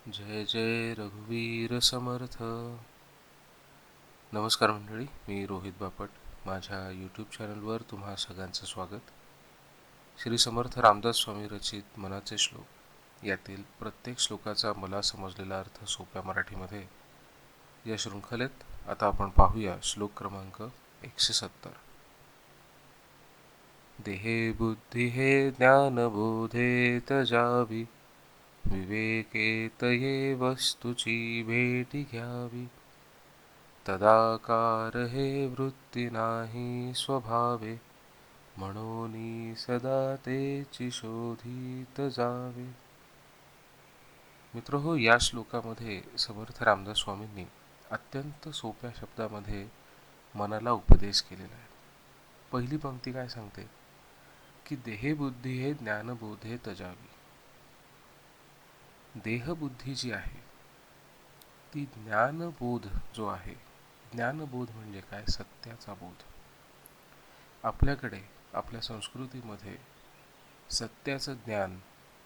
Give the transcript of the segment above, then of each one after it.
जय जय रघुवीर समर्थ. नमस्कार मंडळी, मी रोहित बापट. माझ्या यूट्यूब चॅनलवर तुम्हा सगळ्यांचं स्वागत. श्री समर्थ रामदास स्वामी रचित मनाचे श्लोक यातील प्रत्येक श्लोकाचा मला समजलेला अर्थ सोप्या मराठीमध्ये या शृंखलेत आता आपण पाहूया. श्लोक क्रमांक 170. देहे बुद्धी हे ज्ञान बोधे तजावी, विवेके तये वस्तुची भेटी घ्यावी. तदाकार हे वृत्ती नाही स्वभावे, म्हणून सदा तेची शोधित जावे. मित्रहो, या श्लोकामध्ये समर्थ रामदास स्वामींनी अत्यंत सोप्या शब्दामध्ये मनाला उपदेश केलेला आहे. पहिली पंक्ती काय सांगते की देहबुद्धी हे ज्ञानबोधे तजावी. देहबुद्धी जी आहे ती ज्ञानबोध जो आहे, ज्ञानबोध म्हणजे काय? सत्याचा बोध. आपल्याकडे आपल्या संस्कृतीमध्ये सत्याचं ज्ञान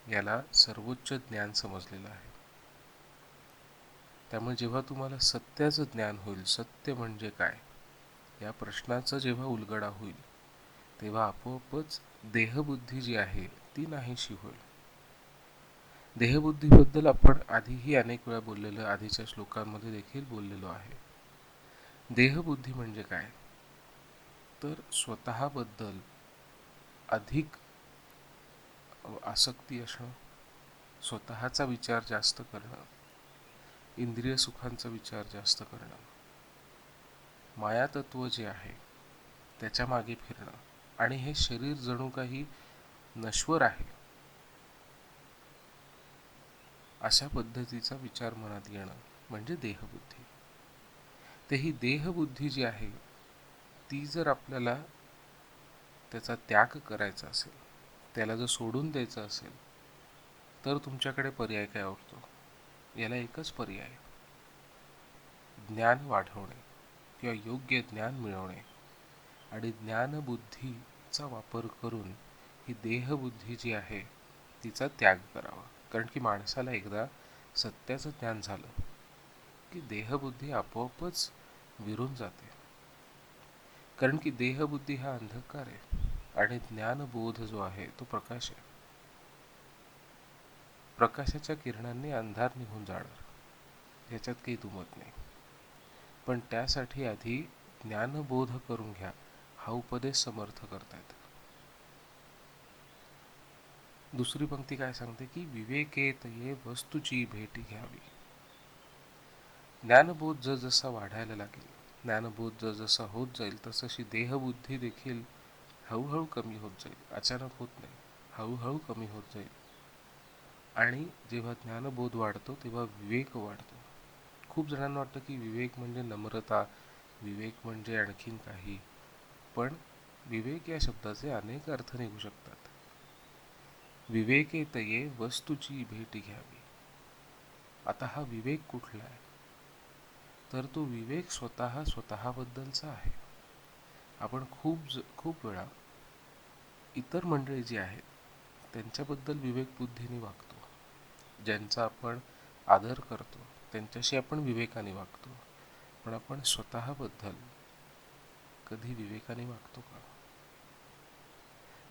याला सर्वोच्च ज्ञान समजलेलं आहे. त्यामुळे जेव्हा तुम्हाला सत्याचं ज्ञान होईल, सत्य म्हणजे काय या प्रश्नाचा जेव्हा उलगडा होईल, तेव्हा आपोआपच देहबुद्धी जी आहे ती नाहीशी होईल. देहबुद्धीबद्दल आपण आधीही अनेक वेळा बोललेलो, आधीच्या श्लोकांमध्ये देखील बोललेलो आहे. देहबुद्धी म्हणजे काय? तर स्वतःबद्दल अधिक आसक्ती असणं, स्वतःचा विचार जास्त करणं, इंद्रिय सुखांचा विचार जास्त करणं, मायातत्व जे आहे त्याच्या मागे फिरणं, आणि हे शरीर जणू काही नश्वर आहे अशा पद्धतीचा विचार मनात येणं म्हणजे देहबुद्धी. ते ही देहबुद्धी जी आहे ती जर आपल्याला त्याचा त्याग करायचा असेल, त्याला जर सोडून द्यायचं असेल, तर तुमच्याकडे पर्याय काय उरतो? याला एकच पर्याय, ज्ञान वाढवणे किंवा योग्य ज्ञान मिळवणे आणि ज्ञानबुद्धीचा वापर करून ही देहबुद्धी जी आहे तिचा त्याग करावा. कारण की माणसाला एकदा सत्याचं ज्ञान झालं की देहबुद्धी आपोआपच विरून जाते. कारण की देहबुद्धी हा अंधकार आहे आणि ज्ञानबोध जो आहे तो प्रकाश आहे. प्रकाशाच्या किरणांनी अंधार निघून जाणार, याच्यात काही दुमत नाही. पण त्यासाठी आधी ज्ञानबोध करून घ्या, हा उपदेश समर्थ करतायत. दुसरी पंक्ती काय सांगते की विवेकेत ये वस्तूची भेटी घ्यावी. ज्ञानबोध जसा वाढायला लागेल, ज्ञानबोध जसा होत जाईल, तशी देहबुद्धी देखील हळूहळू कमी होत जाईल. अचानक होत नाही, हळूहळू कमी होत जाईल. आणि जेव्हा ज्ञानबोध वाढतो तेव्हा विवेक वाढतो. खूप जणांना वाटतं की विवेक म्हणजे नम्रता, विवेक म्हणजे आणखीन काही. पण विवेक या शब्दाचे अनेक अर्थ निघू शकतात. विवेकेत ये वस्तूची भेटी घ्यावी. आता हा विवेक कुठला आहे? तर तो विवेक स्वतःबद्दलचा आहे. आपण खूप वेळा इतर मंडळी जी आहेत त्यांच्याबद्दल विवेक बुद्धीने वागतो, ज्यांचा आपण आदर करतो त्यांच्याशी आपण विवेकाने वागतो. पण आपण स्वतःबद्दल कधी विवेकाने वागतो का?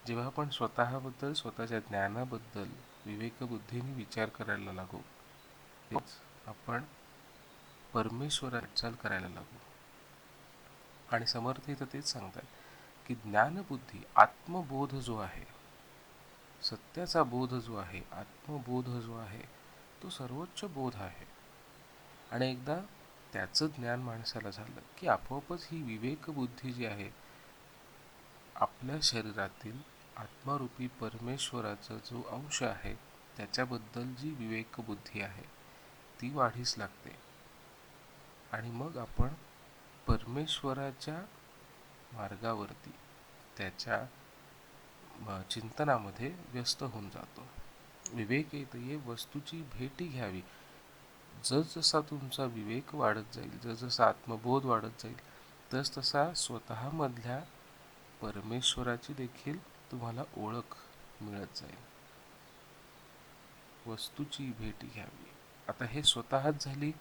जेव्हा आपण स्वतःबद्दल, स्वतःच्या ज्ञानाबद्दल विवेकबुद्धीने विचार करायला लागू, तेच आपण परमेश्वराची वाटचाल करायला लागू. आणि समर्थ इथं तेच सांगतात की ज्ञानबुद्धी, आत्मबोध जो आहे, सत्याचा बोध जो आहे, आत्मबोध जो आहे, तो सर्वोच्च बोध आहे. आणि एकदा त्याचं ज्ञान माणसाला झालं की आपोआपच ही विवेकबुद्धी जी आहे, आपल्या शरीरातील आत्मारूपी परमेश्वराचा जो अंश आहे त्याच्याबद्दल जी विवेकबुद्धी आहे ती वाढीस लागते. आणि मग आपण परमेश्वराच्या मार्गावरती, त्याच्या चिंतनामध्ये व्यस्त होऊन जातो. विवेक येत ये वस्तूची भेटी घ्यावी. जसजसा तुमचा विवेक वाढत जाईल, जसजसा आत्मबोध वाढत जाईल, तसतसा स्वतःमधल्या परमेश्वराची देखील तुम्हाला ओळख मिळत जाईल. वस्तूची भेटी घ्यावी. आता हे स्वतःच झाली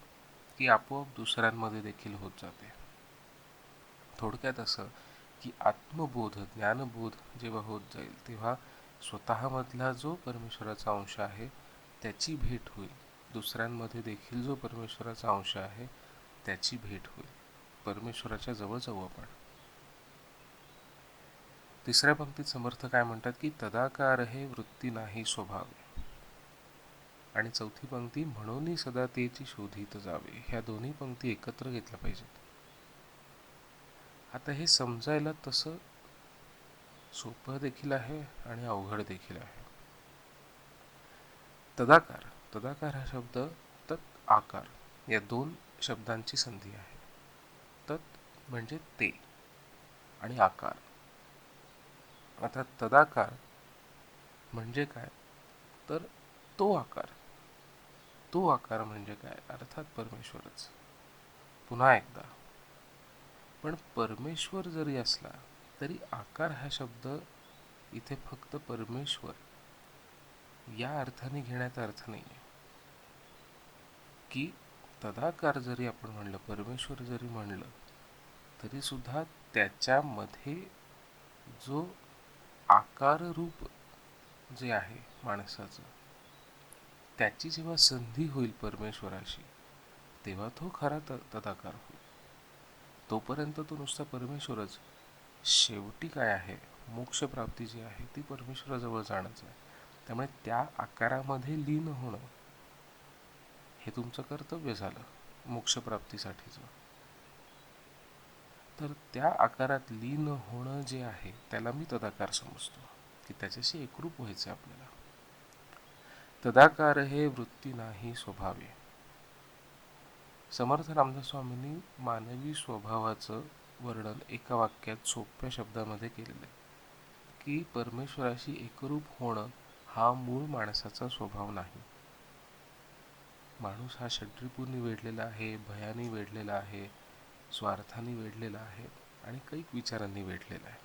की आपोआप दुसऱ्यांमध्ये देखील होत जाते. थोडक्यात असं की आत्मबोध, ज्ञानबोध जेव्हा होत जाईल तेव्हा स्वतःमधला जो परमेश्वराचा अंश आहे त्याची भेट होईल. दुसऱ्यांमध्ये देखील जो परमेश्वराचा अंश आहे त्याची भेट होईल. परमेश्वराच्या जवळ जाऊ आपण. तिसऱ्या पंक्तीत समर्थ काय म्हणतात की तदाकार हे वृत्ती नाही स्वभाव. आणि चौथी पंक्ती म्हणून सदा तेची शोधित जावे. ह्या दोन्ही पंक्ती एकत्र घेतल्या पाहिजेत. आता हे समजायला तसं सोपं देखील आहे आणि अवघड देखील आहे. तदाकार, तदाकार हा शब्द तत् आकार या दोन शब्दांची संधी आहे. तत् म्हणजे ते आणि आकार. आता तदाकार म्हणजे काय, तर तो आकार. तो आकार म्हणजे काय, अर्थात परमेश्वरच. पुन्हा एकदा, पण परमेश्वर जरी असला तरी आकार हा शब्द इथे फक्त परमेश्वर या अर्थाने घेण्याचा अर्थ नाही आहे. की तदाकार जरी आपण म्हणलं, परमेश्वर जरी म्हणलं तरी सुद्धा त्याच्यामध्ये जो आकार रूप जे आहे माणसाचं, त्याची जेव्हा संधी होईल परमेश्वराशी तेव्हा तो खरा तदाकार होईल. तोपर्यंत तो नुसता परमेश्वरच. शेवटी काय आहे, मोक्षप्राप्ती जी आहे ती परमेश्वराजवळ जाणंच आहे. त्यामुळे त्या आकारामध्ये लीन होणं हे तुमचं कर्तव्य झालं मोक्षप्राप्तीसाठीचं. तर त्या आकारात लीन होणं जे आहे त्याला मी तदाकार समजतो, की त्याच्याशी एकरूप व्हायचं आपल्याला. तदाकार हे वृत्ती नाही स्वभावे. समर्थ रामदास स्वामींनी मानवी स्वभावाचं वर्णन एका वाक्यात सोप्या शब्दामध्ये केलेलं आहे की परमेश्वराशी एकरूप होणं हा मूळ माणसाचा स्वभाव नाही. माणूस हा षड्रिपूंनी वेढलेला आहे, भयानी वेढलेला आहे, स्वार्थाने वेढलेला आहे आणि कैक विचारांनी वेढलेला आहे.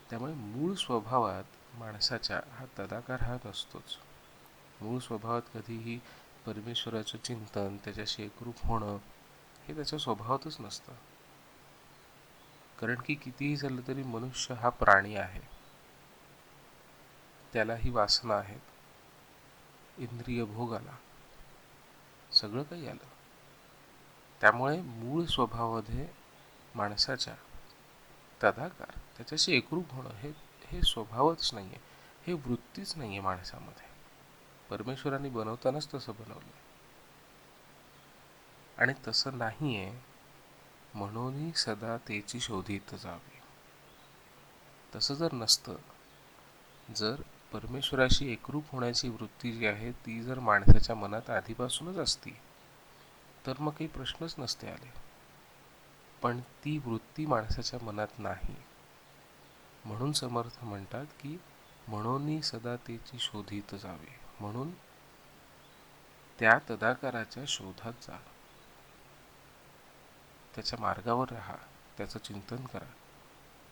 त्यामुळे मूळ स्वभावात माणसाच्या हा तदाकार हा नसतोच. मूळ स्वभावात कधीही परमेश्वराचं चिंतन, त्याच्याशी एकरूप होणं हे त्याच्या स्वभावातच नसतं. कारण की कितीही झालं तरी मनुष्य हा प्राणी आहे, त्यालाही वासना आहेत, इंद्रिय भोग आला, सगळं काही आलं. त्यामुळे मूळ स्वभावामध्ये माणसाच्या तदाकार, त्याच्याशी एकरूप होणं हे स्वभावच नाही आहे, हे वृत्तीच नाही आहे माणसामध्ये. परमेश्वरांनी बनवतानाच तसं बनवलं आणि तसं नाही आहे म्हणून सदा तेची शोधित जावे. तसं जर नसतं, जर परमेश्वराशी एकरूप होण्याची वृत्ती जी आहे ती जर माणसाच्या मनात आधीपासूनच असती तर मग काही प्रश्नच नसते आले. पण ती वृत्ती माणसाच्या मनात नाही. म्हणून समर्थ म्हणतात की म्हणून सदा तेची शोधित जावे. म्हणून त्या तदाकाराच्या शोधात जा, त्याच्या मार्गावर राहा, त्याचं चिंतन करा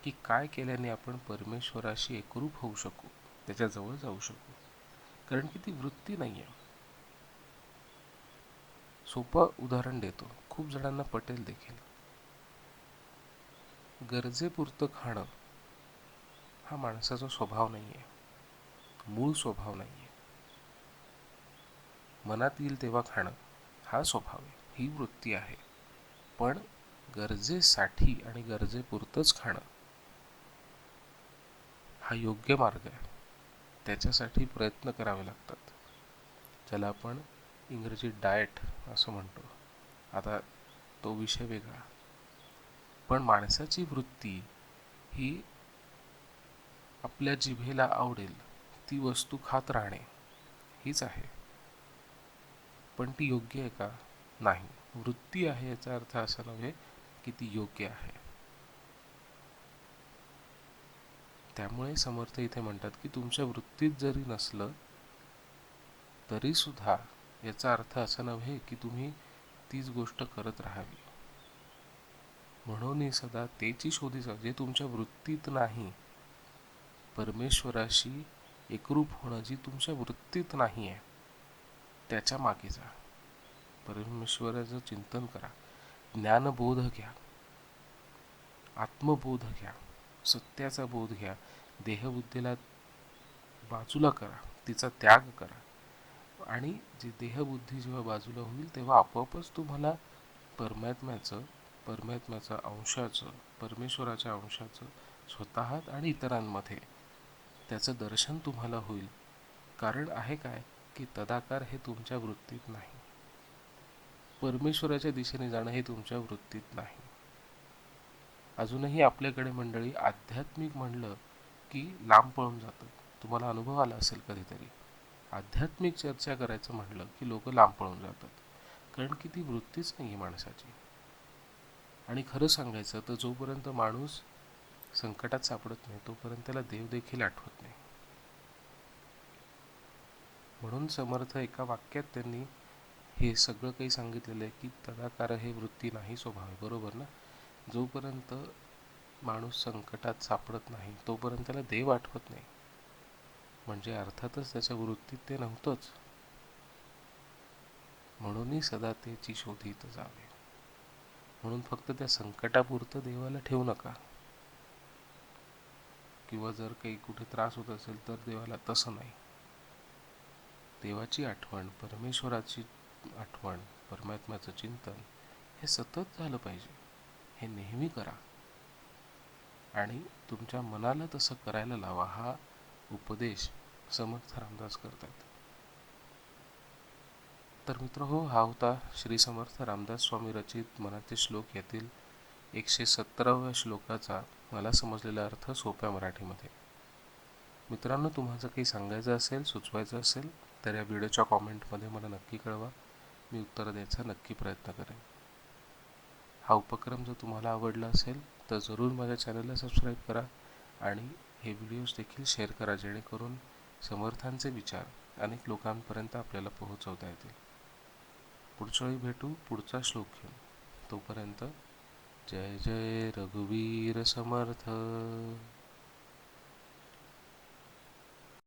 की काय केल्याने आपण परमेश्वराशी एकरूप होऊ शकू, त्याच्याजवळ जाऊ शकू. कारण की ती वृत्ती नाही आहे. सोपं उदाहरण देतो, खूप जणांना पटेल देखील. गरजेपुरतं खाणं हा माणसाचा स्वभाव नाही आहे, मूळ स्वभाव नाही आहे. मनात येईल तेव्हा खाणं हा स्वभाव आहे, ही वृत्ती आहे. पण गरजेसाठी आणि गरजेपुरतंच खाणं हा योग्य मार्ग आहे. त्याच्यासाठी प्रयत्न करावे लागतात, ज्याला आपण इंग्रजीत डाएट असं म्हणतो. आता तो विषय वेगळा. पण माणसाची वृत्ती ही आपल्या जिभेला आवडेल ती वस्तू खात राहणे हीच आहे. पण ती योग्य आहे का, नाही. वृत्ती आहे याचा अर्थ असा नव्हे की ती योग्य आहे. त्यामुळे समर्थ इथे म्हणतात की तुमच्या वृत्तीत जरी नसलं तरी सुद्धा याचा अर्थ असा नव्हे की तुम्ही तीच गोष्ट करत राहावी. म्हणून सदा तेची शोधी जा, जे तुमच्या वृत्तीत नाही. परमेश्वराशी एकरूप होणं जी तुमच्या वृत्तीत नाही आहे त्याच्या मागे जा. परमेश्वराचं चिंतन करा, ज्ञानबोध घ्या, आत्मबोध घ्या, सत्याचा बोध घ्या, देहबुद्धीला बाजूला करा, तिचा त्याग करा. आणि जी देहबुद्धी जेव्हा बाजूला होईल तेव्हा आपोआपच तुम्हाला परमात्म्याचं परमात्म्याच्या अंशाचं परमेश्वराच्या अंशाचं स्वतःत आणि इतरांमध्ये त्याचं दर्शन तुम्हाला होईल. कारण आहे काय की तदाकार हे तुमच्या वृत्तीत नाही, परमेश्वराच्या दिशेने जाणं हे तुमच्या वृत्तीत नाही. अजूनही आपल्याकडे मंडळी आध्यात्मिक म्हणलं की लांब पळून जातं. तुम्हाला अनुभव आला असेल कधीतरी, आध्यात्मिक चर्चा करायचं म्हणलं की लोक लांब पळून जातात, कारण की ती वृत्तीच नाही आहे माणसाची. आणि खरं सांगायचं तर जोपर्यंत माणूस संकटात सापडत नाही तोपर्यंत त्याला देव देखील आठवत नाही. म्हणून समर्थ एका वाक्यात त्यांनी हे सगळं काही सांगितलेलं आहे की तदाकार हे वृत्ती नाही स्वभाव आहे. बरोबर ना? जोपर्यंत माणूस संकटात सापडत नाही तोपर्यंत त्याला देव आठवत नाही, म्हणजे अर्थातच त्याच्या वृत्तीत ते नव्हतंच. म्हणूनही सदा त्याची शोधित जावे. म्हणून फक्त त्या संकटापुरतं देवाला ठेवू नका, किंवा जर काही कुठे त्रास होत असेल तर देवाला, तसं नाही. देवाची आठवण, परमेश्वराची आठवण, परमात्म्याचं चिंतन हे सतत झालं पाहिजे. हे नेहमी करा आणि तुमच्या मनाला तसं करायला लावा. हा उपदेश समर्थ रामदास करतात. तर मित्र हो, हा होता श्री समर्थ रामदास स्वामी रचित मनाचे श्लोक यातील 117व्या श्लोकाचा मला समजलेला अर्थ सोप्या मराठीमध्ये. मित्रांनो, तुम्हाला जर काही सांगायचं असेल, सुचवायचं असेल तर या व्हिडिओच्या कॉमेंटमध्ये मला नक्की कळवा. मी उत्तर द्यायचा नक्की प्रयत्न करेन. हा उपक्रम जर तुम्हाला आवडला असेल तर जरूर माझ्या चॅनलला सबस्क्राईब करा आणि हे व्हिडिओज देखील शेअर करा, जेणेकरून समर्थांचे विचार अनेक लोकांपर्यंत आपल्याला पोहोचवता येतील. पुढच्या वेळी भेटू पुढचा श्लोक घेऊन. तोपर्यंत जय जय रघुवीर समर्थ.